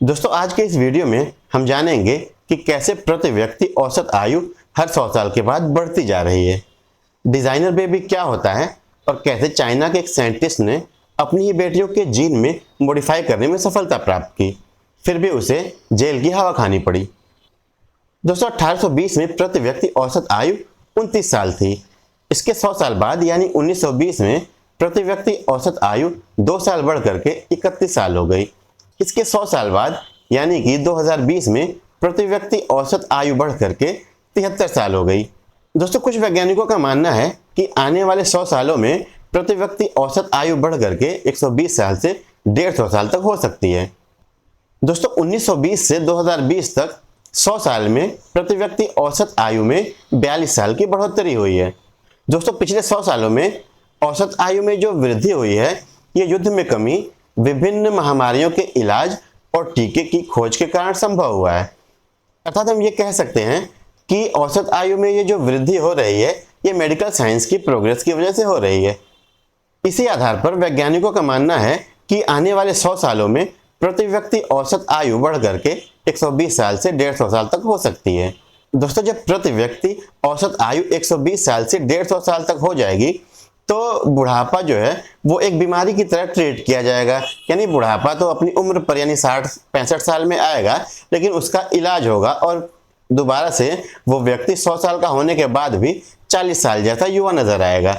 दोस्तों आज के इस वीडियो में हम जानेंगे कि कैसे प्रति व्यक्ति औसत आयु हर 100 साल के बाद बढ़ती जा रही है। डिजाइनर बेबी क्या होता है और कैसे चाइना के एक साइंटिस्ट ने अपनी ही बेटियों के जीन में मॉडिफाई करने में सफलता प्राप्त की, फिर भी उसे जेल की हवा खानी पड़ी। दोस्तों 1820 में प्रति व्यक्ति औसत आयु 29 साल थी। इसके 100 साल बाद यानी 1920 में प्रति व्यक्ति औसत आयु 2 साल बढ़ करके 31 साल हो गई। इसके 100 साल बाद यानी कि 2020 में प्रति व्यक्ति औसत आयु बढ़ करके 73 साल हो गई। दोस्तों कुछ वैज्ञानिकों का मानना है कि आने वाले 100 सालों में प्रति व्यक्ति औसत आयु बढ़ करके 120 साल से 150 साल तक हो सकती है। दोस्तों 1920 से 2020 तक 100 साल में प्रति व्यक्ति औसत आयु में 42 साल की बढ़ोतरी हुई है। दोस्तों पिछले 100 सालों में औसत आयु में जो वृद्धि हुई है, ये युद्ध में कमी, विभिन्न महामारियों के इलाज और टीके की खोज के कारण संभव हुआ है। अर्थात हम ये कह सकते हैं कि औसत आयु में ये जो वृद्धि हो रही है, ये मेडिकल साइंस की प्रोग्रेस की वजह से हो रही है। इसी आधार पर वैज्ञानिकों का मानना है कि आने वाले 100 सालों में प्रति व्यक्ति औसत आयु बढ़ करके 120 साल से 150 साल तक हो सकती है। दोस्तों जब प्रति व्यक्ति औसत आयु 120 साल से 150 साल तक हो जाएगी तो बुढ़ापा जो है वो एक बीमारी की तरह ट्रीट किया जाएगा। यानी बुढ़ापा तो अपनी उम्र पर यानी 60-65 साल में आएगा, लेकिन उसका इलाज होगा और दोबारा से वो व्यक्ति 100 साल का होने के बाद भी 40 साल जैसा युवा नजर आएगा।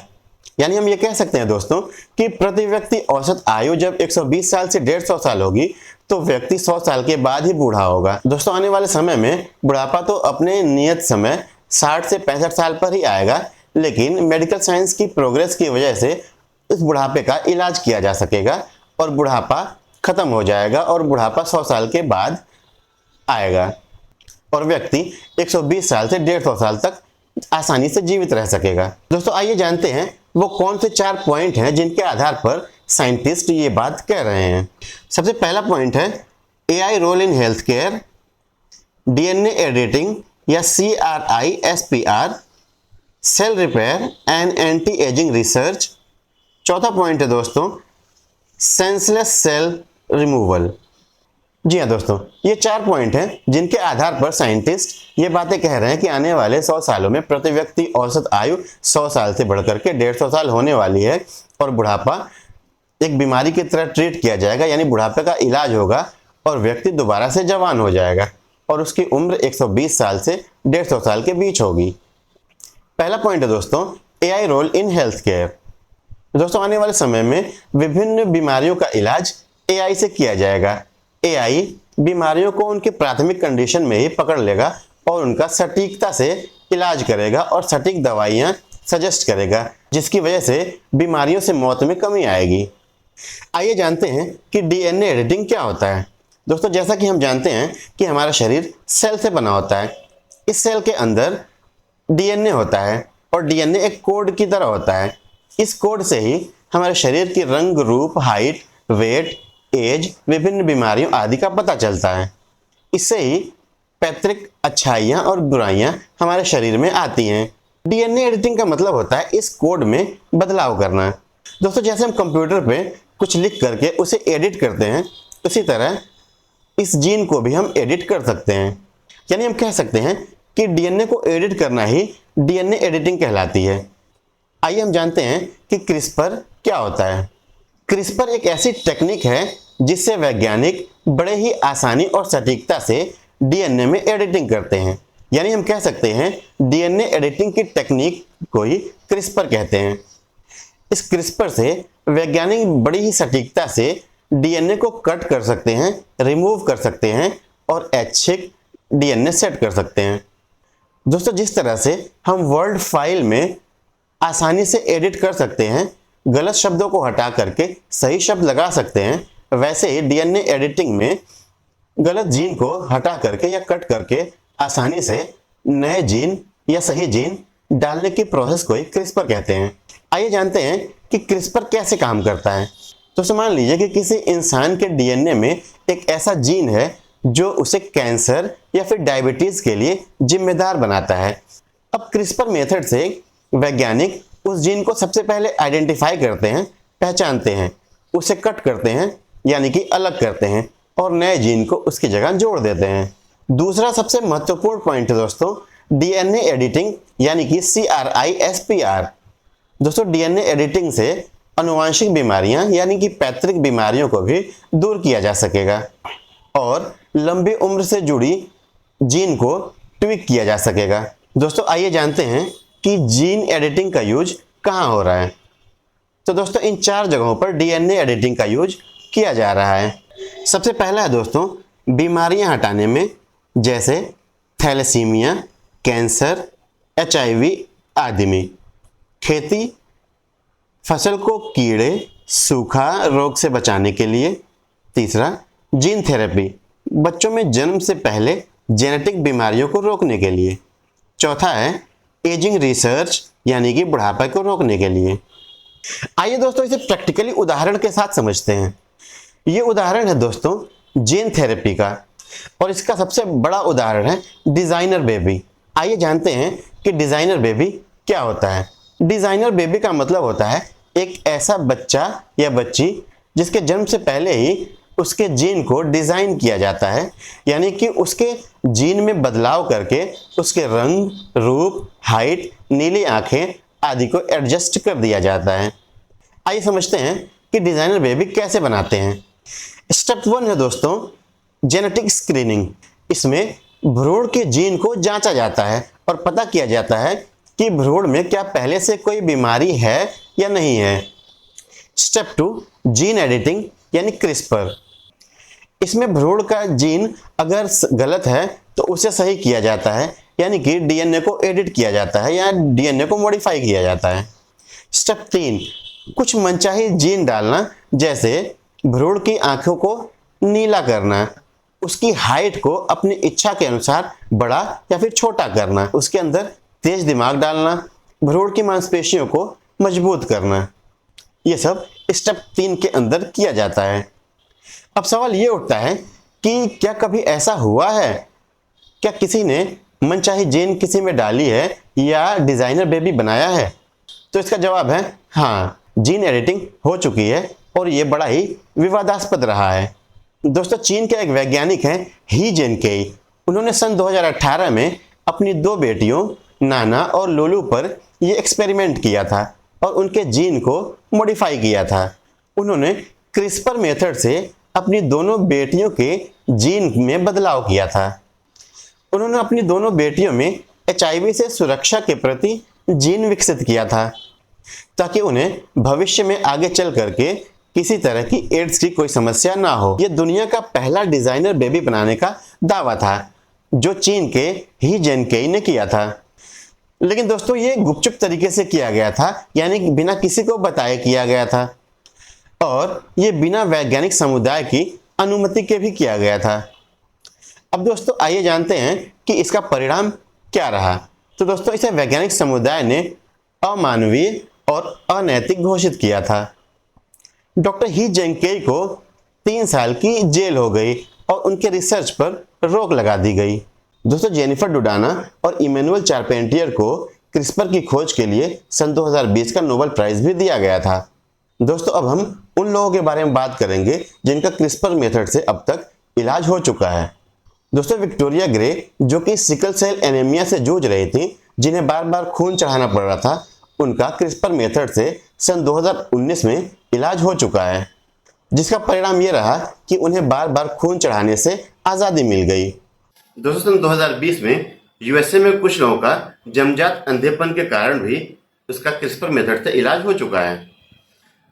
यानी हम ये कह सकते हैं दोस्तों कि प्रति व्यक्ति औसत आयु जब 120 साल से 150 साल होगी तो व्यक्ति 100 साल के बाद ही बूढ़ा होगा। दोस्तों आने वाले समय में बुढ़ापा तो अपने नियत समय 60 से 65 साल पर ही आएगा, लेकिन मेडिकल साइंस की प्रोग्रेस की वजह से इस बुढ़ापे का इलाज किया जा सकेगा और बुढ़ापा खत्म हो जाएगा और बुढ़ापा 100 साल के बाद आएगा और व्यक्ति 120 साल से 150 साल तक आसानी से जीवित रह सकेगा। दोस्तों आइए जानते हैं वो कौन से 4 पॉइंट हैं जिनके आधार पर साइंटिस्ट ये बात कह रहे हैं। सबसे पहला पॉइंट है AI role in health care, DNA editing या CRISPR, cell repair and anti ageing research. चौथा पॉइंट है दोस्तों सेंसलेस सेल रिमूवल। जी हाँ दोस्तों, ये 4 पॉइंट हैं जिनके आधार पर साइंटिस्ट ये बातें कह रहे हैं कि आने वाले 100 सालों में प्रति व्यक्ति औसत आयु 100 साल से बढ़कर के 150 साल होने वाली है और बुढ़ापा एक बीमारी की तरह ट्रीट किया जाएगा। यानी बुढ़ापे का इलाज होगा और व्यक्ति दोबारा से जवान हो जाएगा और उसकी उम्र 120 साल से 150 साल के बीच होगी। पहला पॉइंट है दोस्तों AI role in health care. दोस्तों आने वाले समय में विभिन्न बीमारियों का इलाज एआई से किया जाएगा। एआई बीमारियों को उनके प्राथमिक कंडीशन में ही पकड़ लेगा और उनका सटीकता से इलाज करेगा और सटीक दवाइयां सजेस्ट करेगा, जिसकी वजह से बीमारियों से मौत में कमी आएगी। आइए जानते हैं कि डीएनए एडिटिंग क्या होता है। दोस्तों जैसा कि हम जानते हैं कि हमारा शरीर सेल से बना होता है। इस सेल के अंदर डीएनए होता है और डीएनए एक कोड की तरह होता है। इस कोड से ही हमारे शरीर की रंग, रूप, हाइट, वेट, एज, विभिन्न बीमारियों आदि का पता चलता है। इससे ही पैतृक अच्छाइयाँ और बुराइयाँ हमारे शरीर में आती हैं। डीएनए एडिटिंग का मतलब होता है इस कोड में बदलाव करना। दोस्तों जैसे हम कंप्यूटर पे कुछ लिख करके उसे एडिट करते हैं, उसी तरह इस जीन को भी हम एडिट कर सकते हैं। यानी हम कह सकते हैं कि डीएनए को एडिट करना ही डीएनए एडिटिंग कहलाती है। आइए हम जानते हैं कि क्रिस्पर क्या होता है। क्रिस्पर एक ऐसी टेक्निक है जिससे वैज्ञानिक बड़े ही आसानी और सटीकता से डीएनए में एडिटिंग करते हैं। यानी हम कह सकते हैं डीएनए एडिटिंग की टेक्निक को ही क्रिस्पर कहते हैं। इस क्रिस्पर से वैज्ञानिक बड़ी ही सटीकता से डीएनए को कट कर सकते हैं, रिमूव कर सकते हैं और ऐच्छिक डीएनए सेट कर सकते हैं। दोस्तों जिस तरह से हम वर्ड फाइल में आसानी से एडिट कर सकते हैं, गलत शब्दों को हटा करके सही शब्द लगा सकते हैं, वैसे ही डीएनए एडिटिंग में गलत जीन को हटा करके या कट करके आसानी से नए जीन या सही जीन डालने की प्रोसेस को ही क्रिस्पर कहते हैं। आइए जानते हैं कि क्रिस्पर कैसे काम करता है। तो मान लीजिए कि किसी इंसान के डीएनए में एक ऐसा जीन है जो उसे कैंसर या फिर डायबिटीज के लिए जिम्मेदार बनाता है। अब क्रिस्पर मेथड से वैज्ञानिक उस जीन को सबसे पहले आइडेंटिफाई करते हैं, पहचानते हैं, उसे कट करते हैं यानी कि अलग करते हैं और नए जीन को उसकी जगह जोड़ देते हैं। दूसरा सबसे महत्वपूर्ण पॉइंट है दोस्तों, डीएनए एडिटिंग यानी कि CRISPR। दोस्तों डीएनए एडिटिंग से आनुवांशिक बीमारियां यानी कि पैतृक बीमारियों को भी दूर किया जा सकेगा और लंबी उम्र से जुड़ी जीन को ट्विक किया जा सकेगा। दोस्तों आइए जानते हैं कि जीन एडिटिंग का यूज कहाँ हो रहा है। तो दोस्तों इन 4 जगहों पर डीएनए एडिटिंग का यूज किया जा रहा है। सबसे पहला है दोस्तों बीमारियां हटाने में, जैसे थैलेसीमिया, कैंसर, HIV आदि में। खेती, फसल को कीड़े, सूखा रोग से बचाने के लिए। तीसरा जीन थेरेपी, बच्चों में जन्म से पहले जेनेटिक बीमारियों को रोकने के लिए। चौथा है एजिंग रिसर्च यानी कि बुढ़ापे को रोकने के लिए। आइए दोस्तों इसे प्रैक्टिकली उदाहरण के साथ समझते हैं। ये उदाहरण है दोस्तों जीन थेरेपी का और इसका सबसे बड़ा उदाहरण है डिजाइनर बेबी। आइए जानते हैं कि डिजाइनर बेबी क्या होता है। डिजाइनर बेबी का मतलब होता है एक ऐसा बच्चा या बच्ची जिसके जन्म से पहले ही उसके जीन को डिजाइन किया जाता है, यानी कि उसके जीन में बदलाव करके उसके रंग, रूप, हाइट, नीली आंखें आदि को एडजस्ट कर दिया जाता है। आइए समझते हैं कि डिजाइनर बेबी कैसे बनाते हैं। स्टेप 1 है दोस्तों जेनेटिक स्क्रीनिंग। इसमें भ्रूण के जीन को जांचा जाता है और पता किया जाता है कि भ्रूण में क्या पहले से कोई बीमारी है या नहीं है। स्टेप 2 जीन एडिटिंग यानी क्रिस्पर। इसमें भ्रूण का जीन अगर गलत है तो उसे सही किया जाता है, यानी कि डीएनए को एडिट किया जाता है या डीएनए को मॉडिफाई किया जाता है। स्टेप 3 कुछ मनचाही जीन डालना, जैसे भ्रूण की आंखों को नीला करना, उसकी हाइट को अपनी इच्छा के अनुसार बड़ा या फिर छोटा करना, उसके अंदर तेज दिमाग डालना, भ्रूण की मांसपेशियों को मजबूत करना। ये सब स्टेप 3 के अंदर किया जाता है। अब सवाल ये उठता है कि क्या कभी ऐसा हुआ है, क्या किसी ने मनचाही जीन किसी में डाली है या डिजाइनर बेबी बनाया है? तो इसका जवाब है हाँ, जीन एडिटिंग हो चुकी है और ये बड़ा ही विवादास्पद रहा है। दोस्तों चीन के एक वैज्ञानिक हैं ही जेनकेई। उन्होंने सन 2018 में अपनी 2 बेटियों नाना और लोलू पर यह एक्सपेरिमेंट किया था और उनके जीन को मॉडिफाई किया था। उन्होंने क्रिस्पर मेथड से अपनी दोनों बेटियों के जीन में बदलाव किया था। उन्होंने अपनी दोनों बेटियों में HIV से सुरक्षा के प्रति जीन विकसित किया था ताकि उन्हें भविष्य में आगे चल करके किसी तरह की एड्स की कोई समस्या ना हो। यह दुनिया का पहला डिजाइनर बेबी बनाने का दावा था जो चीन के ही जेनकेई ने किया था। लेकिन दोस्तों ये गुपचुप तरीके से किया गया था, यानी कि बिना किसी को बताए किया गया था और ये बिना वैज्ञानिक समुदाय की अनुमति के भी किया गया था। अब दोस्तों आइए जानते हैं कि इसका परिणाम क्या रहा। तो दोस्तों इसे वैज्ञानिक समुदाय ने अमानवीय और अनैतिक घोषित किया था। डॉक्टर ही जेनकेई को 3 साल की जेल हो गई और उनके रिसर्च पर रोक लगा दी गई। दोस्तों जेनिफर डुडाना और इमैनुअल चारपेंटियर को क्रिस्पर की खोज के लिए सन 2020 का नोबेल प्राइज भी दिया गया था। दोस्तों अब हम उन लोगों के बारे में बात करेंगे जिनका क्रिस्पर मेथड से अब तक इलाज हो चुका है। दोस्तों विक्टोरिया ग्रे जो कि सिकल सेल एनीमिया से जूझ रही थी, जिन्हें बार बार खून चढ़ाना पड़ रहा था, उनका क्रिस्पर मेथड से सन 2019 में इलाज हो चुका है, जिसका परिणाम ये रहा कि उन्हें बार बार खून चढ़ाने से आज़ादी मिल गई। दोस्तों सन 2020 में यूएसए में कुछ लोगों का जन्मजात अंधेपन के कारण भी उसका क्रिस्पर मेथड से इलाज हो चुका है।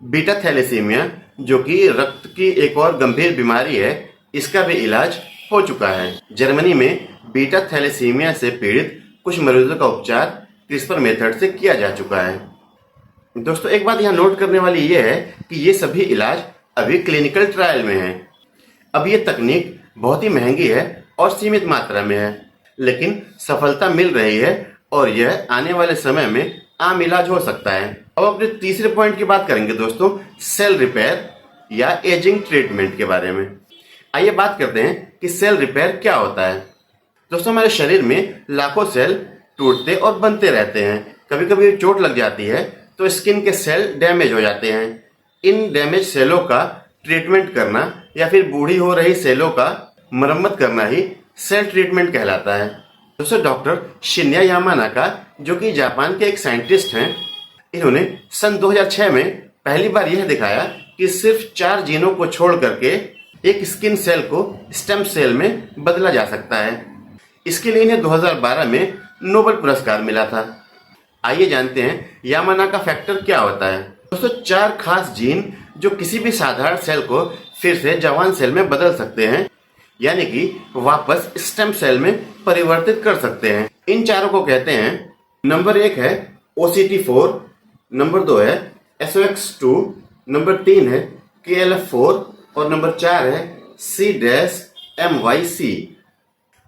बीटा थैलेसीमिया जो कि रक्त की एक और गंभीर बीमारी है, इसका भी इलाज हो चुका है। जर्मनी में बीटा थैलेसीमिया से पीड़ित कुछ मरीजों का उपचार क्रिस्पर मेथड से किया जा चुका है। दोस्तों एक बात यहाँ नोट करने वाली ये है कि ये सभी इलाज अभी क्लिनिकल ट्रायल में है। अब ये तकनीक बहुत ही महंगी है और सीमित मात्रा में है, लेकिन सफलता मिल रही है और यह आने वाले समय में आम इलाज हो सकता है। अब अपने तीसरे पॉइंट की बात करेंगे दोस्तों, सेल रिपेयर या एजिंग ट्रीटमेंट के बारे में। आइए बात करते हैं कि सेल रिपेयर क्या होता है। दोस्तों हमारे शरीर में लाखों सेल टूटते और बनते रहते हैं। कभी कभी चोट लग जाती है तो स्किन के सेल डैमेज हो जाते हैं। इन डैमेज सेलों का ट्रीटमेंट करना या फिर बूढ़ी हो रही सेलों का मरम्मत करना ही सेल ट्रीटमेंट कहलाता है। दोस्तों, डॉक्टर शिन्या यामानाका, जो कि जापान के एक साइंटिस्ट हैं, इन्होंने सन 2006 में पहली बार यह दिखाया कि सिर्फ 4 जीनों को छोड़ करके एक स्किन सेल को स्टेम सेल में बदला जा सकता है। इसके लिए इन्हें 2012 में नोबेल पुरस्कार मिला था। आइए जानते हैं यामानाका फैक्टर क्या होता है। दोस्तों, 4 खास जीन जो किसी भी साधारण सेल को फिर से जवान सेल में बदल सकते हैं, यानी कि वापस स्टेम सेल में परिवर्तित कर सकते हैं। इन चारों को कहते हैं, नंबर 1 है OCT4, नंबर 2 है SOX2, नंबर 3 है KLF4 और नंबर 4 है C-MYC।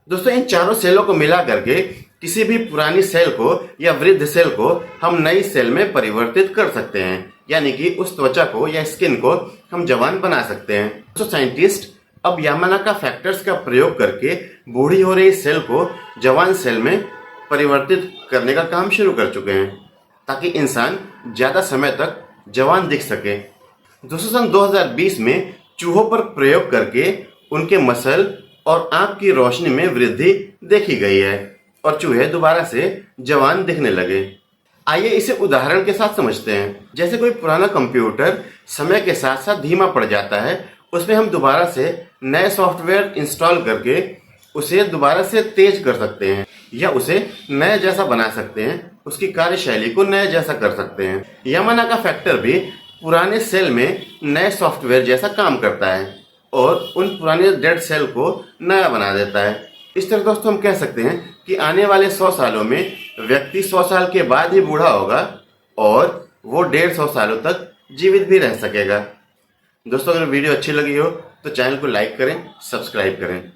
दोस्तों, इन चारों सेलों को मिला करके किसी भी पुरानी सेल को या वृद्ध सेल को हम नई सेल में परिवर्तित कर सकते हैं, यानी कि उस त्वचा को या स्किन को हम जवान बना सकते हैं। तो साइंटिस्ट अब यामानाका फैक्टर्स का प्रयोग करके बूढ़ी हो रही सेल को जवान सेल में परिवर्तित करने का काम शुरू कर चुके हैं, ताकि इंसान ज्यादा समय तक जवान दिख सके। दोस्तों, सन 2020 में चूहों पर प्रयोग करके उनके मसल और आंख की रोशनी में वृद्धि देखी गई है और चूहे दोबारा से जवान दिखने लगे। आइए इसे उदाहरण के साथ समझते हैं। जैसे कोई पुराना कंप्यूटर समय के साथ साथ धीमा पड़ जाता है, उसमें हम दोबारा से नए सॉफ्टवेयर इंस्टॉल करके उसे दोबारा से तेज कर सकते हैं या उसे नए जैसा बना सकते हैं, उसकी कार्यशैली को नए जैसा कर सकते हैं। यामानाका फैक्टर भी पुराने सेल में नए सॉफ्टवेयर जैसा काम करता है और उन पुराने डेड सेल को नया बना देता है। इस तरह दोस्तों हम कह सकते हैं कि आने वाले 100 सालों में व्यक्ति 100 साल के बाद ही बूढ़ा होगा और वो 150 सालों तक जीवित भी रह सकेगा। दोस्तों, अगर वीडियो अच्छी लगी हो तो चैनल को लाइक करें, सब्सक्राइब करें।